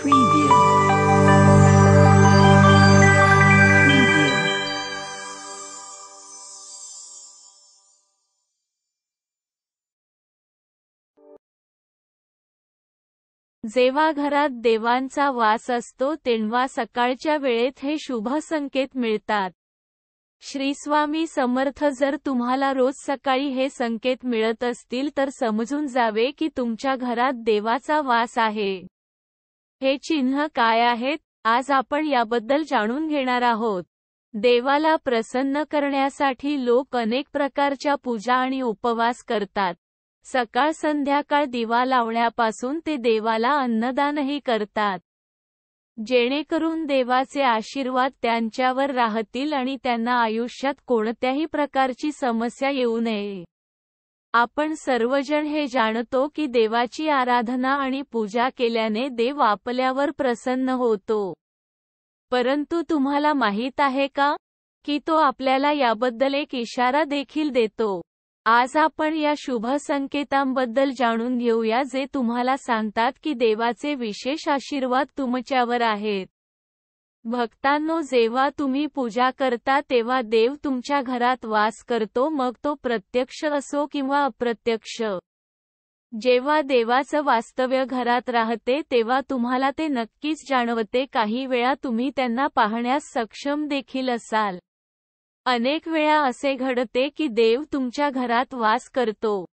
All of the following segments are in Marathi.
Preview. Preview. जेव्हा घरात देवांचा वास असतो तेव्हा सकाळच्या वेळेत हे शुभ संकेत मिळतात. श्री स्वामी समर्थ. जर तुम्हाला रोज सकाळी हे संकेत मिळत असतील तर समजून जावे की तुमच्या घरात देवाचा वास आहे. हे चिन्ह काय आहेत? आज आपण याबद्दल जाणून घेणार आहोत. देवाला प्रसन्न करण्यासाठी लोक अनेक प्रकारच्या पूजा आणि उपवास करतात. सकाळ संध्याकाळ दिवा लावण्यापासून ते देवाला अन्नदानही करतात, जेणेकरून देवाचे आशीर्वाद त्यांच्यावर राहतील आणि त्यांना आयुष्यात कोणत्याही प्रकारची समस्या येऊ नये. आपण सर्वजण हे जाणतो की देवाची आराधना आणि पूजा केल्याने देव आपल्यावर प्रसन्न होतो. परंतु तुम्हाला माहीत आहे का, की तो आपल्याला याबद्दल एक इशारा देखील देतो. आज आपण या शुभ संकेतांबद्दल जाणून घेऊया जे तुम्हाला सांगतात की देवाचे विशेष आशीर्वाद तुमच्यावर आहेत. भक्तांनो, जेव्हा तुम्ही पूजा करता तेव्हा देव तुमच्या घरात वास करतो, मग तो प्रत्यक्ष असो किंवा अप्रत्यक्ष. जेव्हा देवाचं वास्तव्य घरात राहते तेव्हा तुम्हाला ते नक्कीच जाणवते. काही वेळा तुम्ही त्यांना पाहण्यास सक्षम देखील असाल. अनेक वेळा असे घडते की देव तुमच्या घरात वास करतो,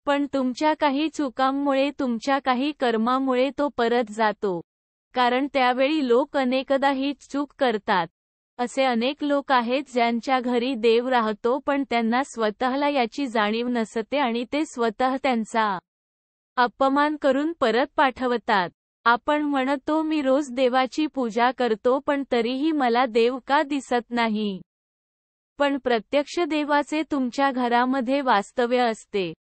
पण तुमच्या काही चुकांमुळे, तुमच्या काही कर्मामुळे तो परत जातो. कारण त्यावेळी लोक अनेकदा ही चूक करतात. असे अनेक लोक आहेत ज्यांच्या घरी देव राहतो पण त्यांना स्वतःला याची जाणीव नसते आणि ते स्वतः त्यांचा अपमान करून परत पाठवतात. आपण म्हणतो, मी रोज देवाची पूजा करतो पण तरीही मला देव का दिसत नाही? पण प्रत्यक्ष देवाचे तुमच्या घरामध्ये वास्तव्य असते,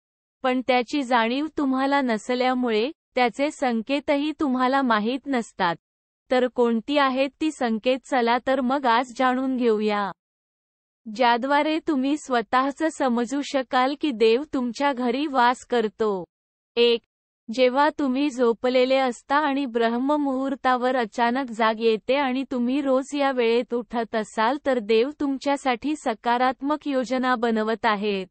पण त्याची जाणीव तुम्हाला नसल्यामुळे त्याचे संकेतही तुम्हाला माहीत नसतात. तर कोणती आहेत ती संकेत? चला तर मग आज जाणून घेऊया, ज्याद्वारे तुम्ही स्वतःच समजू शकाल की देव तुमच्या घरी वास करतो. 1. जेव्हा तुम्ही झोपलेले असता आणि ब्रह्ममुहूर्तावर अचानक जाग येते आणि तुम्ही रोज या वेळेत उठत असाल तर देव तुमच्यासाठी सकारात्मक योजना बनवत आहेत.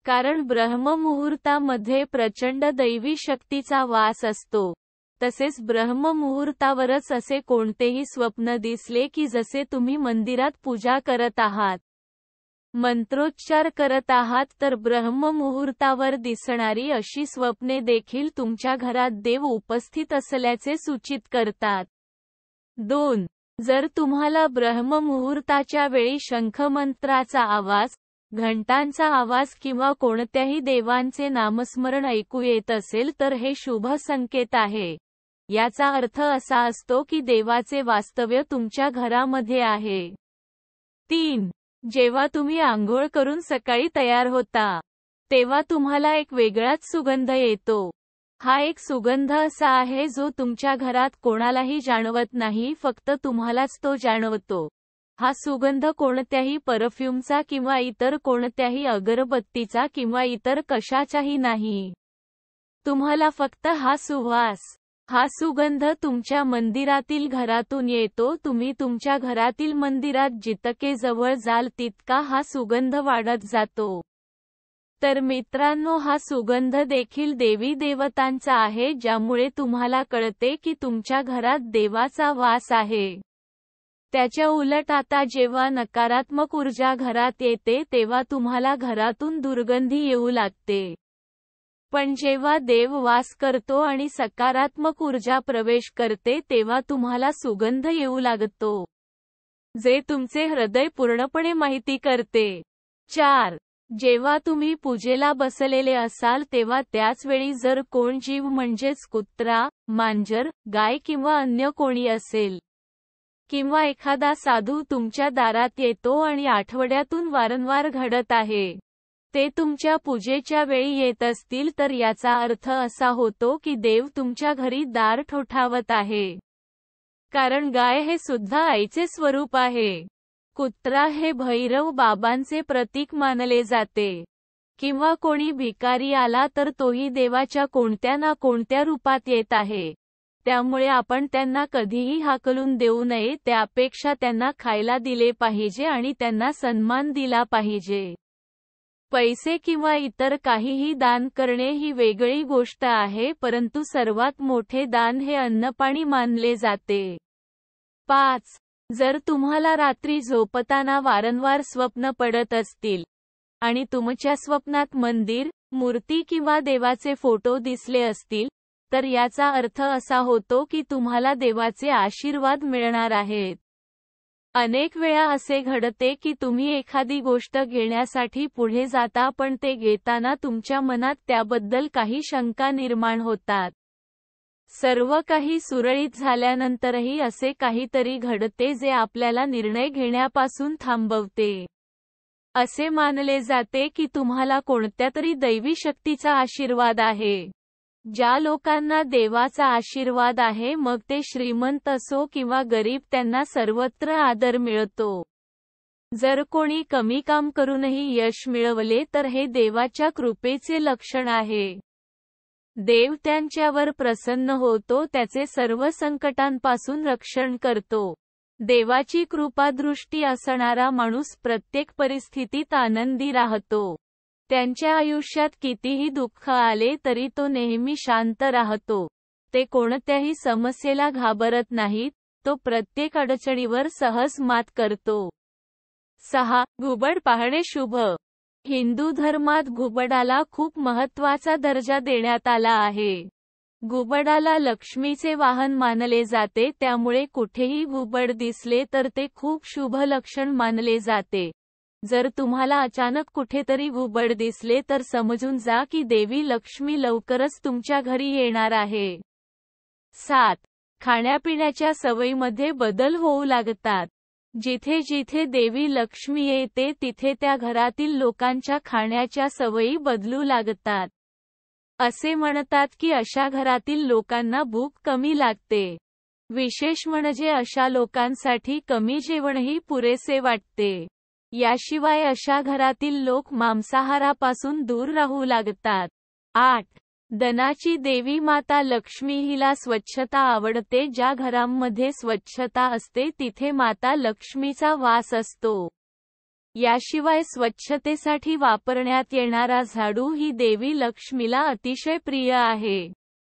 कारण ब्रह्ममुहूर्तामध्ये प्रचंड दैवी शक्तीचा वास असतो. तसेच ब्रह्ममुहूर्तावरच असे कोणतेही स्वप्न दिसले की जसे तुम्ही मंदिरात पूजा करत आहात, मंत्रोच्चार करत आहात, तर ब्रह्ममुहूर्तावर दिसणारी अशी स्वप्ने देखील तुमच्या घरात देव उपस्थित असल्याचे सूचित करतात. 2. जर तुम्हाला ब्रह्ममुहूर्ताच्या वेळी शंखमंत्राचा आवाज, घंटांचा आवाज किंवा कोणत्याही देवांचे नामस्मरण ऐकू येत असेल तर हे शुभ संकेत आहे. याचा अर्थ असा असतो की देवाचे वास्तव्य तुमच्या घरामध्ये आहे. 3. जेव्हा तुम्ही आंघोळ करून सकाळी तयार होता, तेव्हा तुम्हाला एक वेगळाच सुगंध येतो. हा एक सुगंध असा आहे जो तुमच्या घरात कोणालाही जाणवत नाही, फक्त तुम्हालाच तो जाणवतो. हा सुगंध कोणत्याही परफ्यूमचा किंवा इतर कोणत्याही अगरबत्तीचा किंवा इतर कशाचाही नाही. तुम्हाला फक्त हा सुवास, हा सुगंध तुमच्या मंदिरातील घरातून येतो. तुम्ही तुमच्या घरातील मंदिरात जितके जवळ जाल तितका हा सुगंध वाढत जातो. तर मित्रांनो, हा सुगंध देखील देवी देवतांचा आहे, ज्यामुळे तुम्हाला कळते की तुमच्या घरात देवाचा वास आहे. त्याच्या उलट आता जेव्हा नकारात्मक ऊर्जा घरात येते तेव्हा तुम्हाला घरातून दुर्गंधी येऊ लागते. पण जेव्हा देव वास करतो आणि सकारात्मक ऊर्जा प्रवेश करते तेव्हा तुम्हाला सुगंध येऊ लागतो, जे तुमचे हृदय पूर्णपणे माहिती करते. 4. जेव्हा तुम्ही पूजेला बसलेले असाल तेव्हा त्याच वेळी जर कोण जीव म्हणजेच कुत्रा, मांजर, गाय किंवा अन्य कोणी असेल, किंवा एखादा साधू तुमच्या दारात येतो आणि आठवड्यातून वारंवार घडत आहे, ते तुमच्या पूजेच्या वेळी येत असतील तर याचा अर्थ असा होतो की देव तुमच्या घरी दार ठोठावत आहे. कारण गाय हे सुद्धा आईचे स्वरूप आहे. कुत्रा हे भैरव बाबांचे प्रतीक मानले जाते. किंवा कोणी भिकारी आला तर तोही देवाच्या कोणत्या ना कोणत्या रूपात येत आहे. त्यामुळे आपण त्यांना कधीही हाकलून देऊ नये, त्यापेक्षा त्यांना खायला दिले पाहिजे आणि त्यांना सन्मान दिला पाहिजे. पैसे किंवा इतर काहीही दान करणे ही वेगळी गोष्ट आहे, परंतु सर्वात मोठे दान हे अन्नपाणी मानले जाते. 5. जर तुम्हाला रात्री झोपताना वारंवार स्वप्न पडत असतील आणि तुमच्या स्वप्नात मंदिर, मूर्ती किंवा देवाचे फोटो दिसले असतील, तर याचा अर्थ असा होतो की तुम्हाला देवाचे आशीर्वाद मिळणार आहेत. अनेक वेळा असे घडते की तुम्ही एखादी गोष्ट घेण्यासाठी पुढे जाता, पण ते घेताना तुमच्या मनात त्याबद्दल काही शंका निर्माण होतात. सर्व काही सुरळीत झाल्यानंतरही असे काहीतरी घडते जे आपल्याला निर्णय घेण्यापासून थांबवते. असे मानले जाते की तुम्हाला कोणत्यातरी दैवी शक्तीचा आशीर्वाद आहे. ज्या लोकांना देवाचा आशीर्वाद आहे, मग ते श्रीमंत असो किंवा गरीब, त्यांना सर्वत्र आदर मिळतो. जर कोणी कमी काम करूनही यश मिळवले तर हे देवाच्या कृपेचे लक्षण आहे. देव त्यांच्यावर प्रसन्न होतो, त्याचे सर्व संकटांपासून रक्षण करतो. देवाची कृपादृष्टी असणारा माणूस प्रत्येक परिस्थितीत आनंदी राहतो. त्यांच्या आयुष्यात कितीही दुःख आले तरी तो नेहमी शांत राहतो. ते कोणत्याही समस्येला घाबरत नाहीत, तो प्रत्येक अडचणीवर सहज मात करतो. 6. घुबड पाहणे शुभ. हिंदू धर्मात घुबडाला खूप महत्त्वाचा दर्जा देण्यात आला आहे. घुबडाला लक्ष्मीचे वाहन मानले जाते, त्यामुळे कुठेही घुबड दिसले तर ते खूप शुभ लक्षण मानले जाते. जर तुम्हाला अचानक कुठेतरी घुबड दिसले तर समजून जा की देवी लक्ष्मी लवकरच तुमच्या घरी येणार आहे. 7. खाण्यापिण्याच्या सवयीमध्ये बदल होऊ लागतात. जिथे जिथे देवी लक्ष्मी येते तिथे त्या घरातील लोकांच्या खाण्याच्या सवयी बदलू लागतात. असे म्हणतात की अशा घरातील लोकांना भूक कमी लागते. विशेष म्हणजे अशा लोकांसाठी कमी जेवणही पुरेसे वाटते. याशिवाय अशा घरातील लोक मांसाहारापासून दूर राहू लागतात. 8. धनाची देवी माता लक्ष्मी हिला स्वच्छता आवडते. ज्या घरांमध्ये स्वच्छता असते तिथे माता लक्ष्मीचा वास असतो. याशिवाय स्वच्छतेसाठी वापरण्यात येणारा झाडू ही देवी लक्ष्मीला अतिशय प्रिय आहे.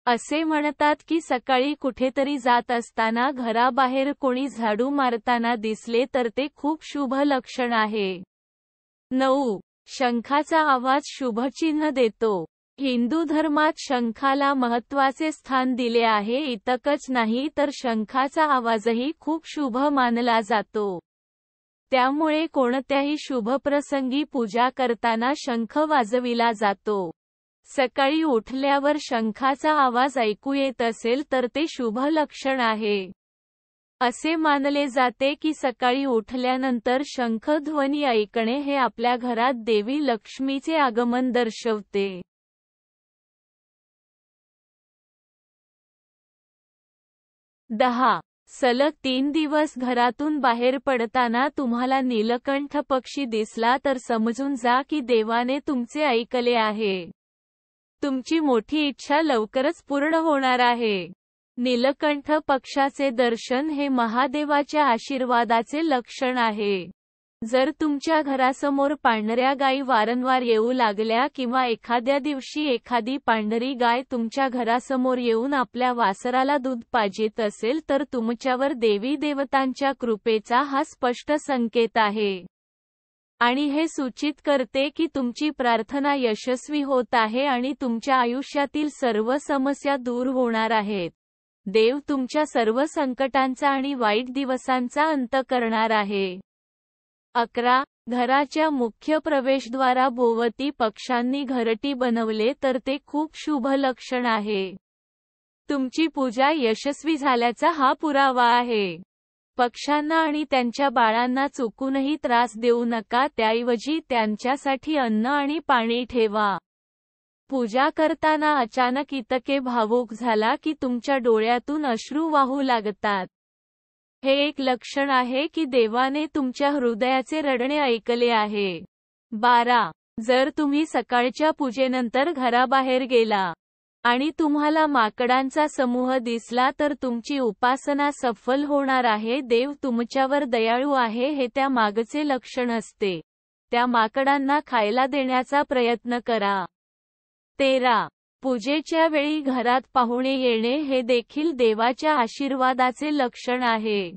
असे म्हणतात की सकाळी कुठेतरी जात असताना घराबाहेर कोणी झाडू मारताना दिसले तर ते खूप शुभ लक्षण आहे. 9. शंखाचा आवाज शुभचिन्ह देतो. हिंदू धर्मात शंखाला महत्त्वाचे स्थान दिले आहे. इतकंच नाही तर शंखाचा आवाजही खूप शुभ मानला जातो. त्यामुळे कोणत्याही शुभप्रसंगी पूजा करताना शंख वाजविला जातो. सकाळी उठल्यावर शंखाचा आवाज ऐकू येत असेल तर ते शुभ लक्षण आहे. असे मानले जाते की सकाळी उठल्यानंतर शंखध्वनी ऐकणे हे आपल्या घरात देवी लक्ष्मीचे आगमन दर्शवते. 10. सलग 3 दिवस घरातून बाहेर पडताना तुम्हाला नीलकंठ पक्षी दिसला तर समजून जा की देवाने तुमचे ऐकले आहे. तुमची मोठी इच्छा लवकरच पूर्ण होणार आहे. नीलकंठ पक्षाचे दर्शन हे महादेवाच्या आशीर्वादाचे लक्षण आहे. जर तुमच्या घरासमोर पांढऱ्या गायी वारंवार येऊ लागल्या किंवा एखाद्या दिवशी एखादी पांढरी गाय तुमच्या घरासमोर येऊन आपल्या वासराला दूध पाजित असेल तर तुमच्यावर देवी देवतांच्या कृपेचा हा स्पष्ट संकेत आहे. आणि हे सूचित करते की तुमची प्रार्थना यशस्वी होत आहे आणि तुमच्या आयुष्यातील सर्व समस्या दूर होणार आहेत. देव तुमच्या सर्व संकटांचा आणि वाईट दिवसांचा अंत करणार आहे. 11. घराच्या मुख्य प्रवेशद्वाराभोवती पक्ष्यांनी घरटी बनवले तर ते खूप शुभ लक्षण आहे. तुमची पूजा यशस्वी झाल्याचा हा पुरावा आहे. पक्ष्यांना आणि त्यांच्या बाळांना चुकूनही त्रास देऊ नका, त्याऐवजी त्यांच्यासाठी अन्न आणि पाणी ठेवा. पूजा करताना अचानक इतके भावुक झाला की तुमच्या डोळ्यातून अश्रू वाहू लागतात. हे एक लक्षण आहे की देवाने तुमच्या हृदयाचे रडणे ऐकले आहे. 12. जर तुम्ही सकाळच्या पूजेनंतर घराबाहेर गेला आणि तुम्हाला माकडांचा समूह दिसला तर तुमची उपासना सफल होणार आहे. देव तुमच्यावर दयाळू आहे हे त्या मागचे लक्षण असते. त्या माकडांना खायला देण्याचा प्रयत्न करा. 13. पूजेच्या वेळी घरात पाहुणे येणे हे देखील देवाच्या आशीर्वादाचे लक्षण आहे.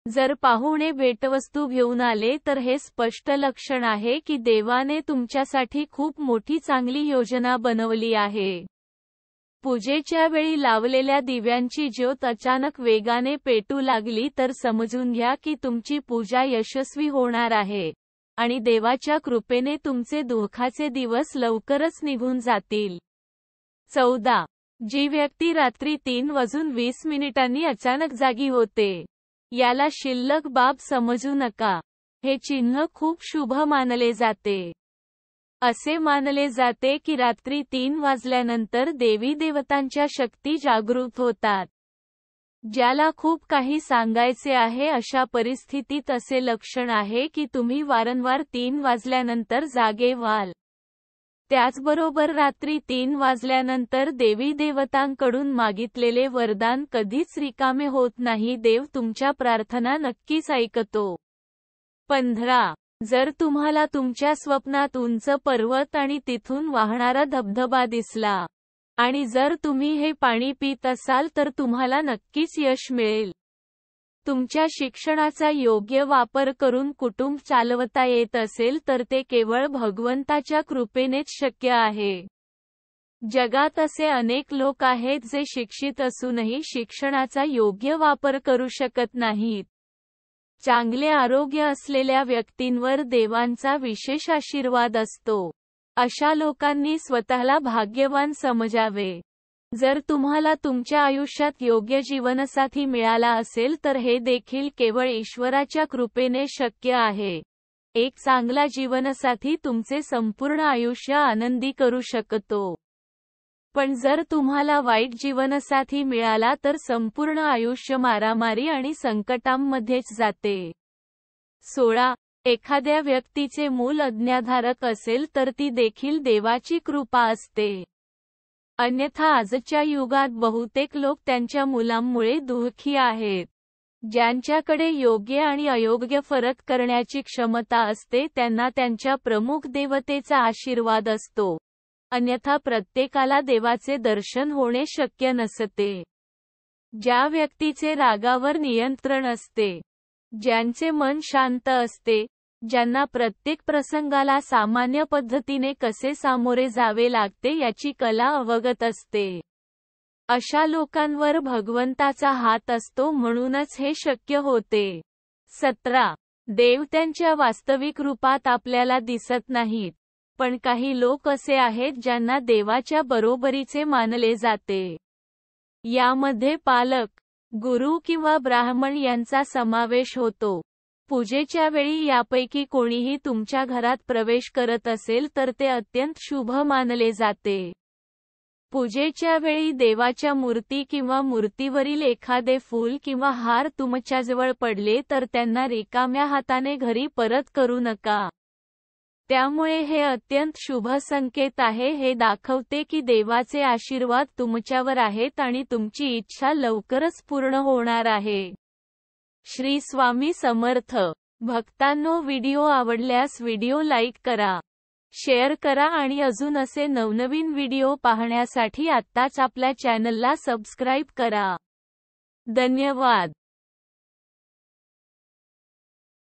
जर पाहुणे भेटवस्तू घेऊन आले तर हे स्पष्ट लक्षण आहे की देवाने तुमच्यासाठी खूप मोठी चांगली योजना बनवली आहे. पूजेच्या वेळी लावलेल्या दिव्यांची ज्योत अचानक वेगाने पेटू लागली तर समजून घ्या की तुमची पूजा यशस्वी होणार आहे आणि देवाच्या कृपेने तुमचे दुःखाचे दिवस लवकरच निघून जातील. 14. जी व्यक्ती रात्री 3:20 अचानक जागी होते, याला शिल्लक बाब समजू नका. हे चिन्ह खूप शुभ मानले जाते. असे मानले जाते की रात्री 3 वाजल्यानंतर देवी देवतांच्या शक्ती जागृत होतात. ज्याला खूप काही सांगायचे आहे अशा परिस्थितीत असे लक्षण आहे की तुम्ही वारंवार 3 वाजल्यानंतर जागे व्हाल. त्याचबरोबर रात्री 3 वाजल्यानंतर देवी देवतांकडून मागितलेले वरदान कधीच रिकामे होत नाही. देव तुमच्या प्रार्थना नक्कीच ऐकतो. 15. जर तुम्हाला तुमच्या स्वप्नात उंच पर्वत आणि तिथून वाहणारा धबधबा दिसला आणि जर तुम्ही हे पाणी पीत असाल तर तुम्हाला नक्कीच यश मिळेल. तुमच्या शिक्षणाचा योग्य वापर करून कुटुंब चालवता येत असेल तर ते केवळ भगवंताच्या कृपेनेच शक्य आहे. जगात असे अनेक लोक आहेत जे शिक्षित असूनही शिक्षणाचा योग्य वापर करू शकत नाहीत. चांगले आरोग्य असलेल्या व्यक्तींवर देवांचा विशेष आशीर्वाद असतो. अशा लोकांनी स्वतःला भाग्यवान समजावे. जर तुम्हाला तुमच्या आयुष्यात योग्य जीवनसाथी मिळाला असेल तर हे देखील केवळ ईश्वराच्या कृपेने शक्य आहे. एक चांगला जीवनसाथी तुमचे संपूर्ण आयुष्य आनंदी करू शकतो. पण जर तुम्हाला वाईट जीवनसाथी मिळाला तर संपूर्ण आयुष्य मारामारी आणि संकटांमध्येच जाते. 16. एखाद्या व्यक्तीचे मूल आज्ञाधारक असेल तर ती देखील देवाची कृपा असते. अन्यथा आजच्या युगात बहुतेक लोक त्यांच्या मुलांमुळे दुःखी आहेत. ज्यांच्याकडे योग्य आणि अयोग्य फरक करण्याची क्षमता असते त्यांना त्यांच्या प्रमुख देवतेचा आशीर्वाद असतो. अन्यथा प्रत्येकाला देवाचे दर्शन होणे शक्य नसते. ज्या व्यक्तीचे रागावर नियंत्रण असते, ज्यांचे मन शांत असते, ज्यांना प्रत्येक प्रसंगाला सामान्य पद्धतीने कसे सामोरे जावे लागते याची कला अवगत असते, अशा लोकांवर भगवंताचा हात असतो. म्हणूनच हे शक्य होते. 17. देव त्यांच्या वास्तविक रूपात आपल्याला दिसत नाहीत, पण काही लोक असे आहेत ज्यांना देवाच्या बरोबरीचे मानले जाते. यामध्ये पालक, गुरु किंवा ब्राह्मण यांचा समावेश होतो. पूजेच्या वेळी यापैकी कोणीही तुमच्या घरात प्रवेश करत असेल तर ते अत्यंत शुभ मानले जाते. पूजेच्या वेळी देवाच्या मूर्ती किंवा मूर्तीवरील एखादे फूल किंवा हार तुमच्याजवळ पडले तर त्यांना रिकाम्या हाताने घरी परत करू नका. त्यामुळे हे अत्यंत शुभ संकेत आहे. हे दाखवते की देवाचे आशीर्वाद तुमच्यावर आहेत आणि तुमची इच्छा लवकरच पूर्ण होणार आहे. श्री स्वामी समर्थ. भक्तांनो, व्हिडिओ आवडल्यास व्हिडिओ लाईक करा, शेअर करा आणि अजून असे नवनवीन व्हिडिओ पाहण्यासाठी आत्ताच आपल्या चॅनलला सबस्क्राईब करा. धन्यवाद.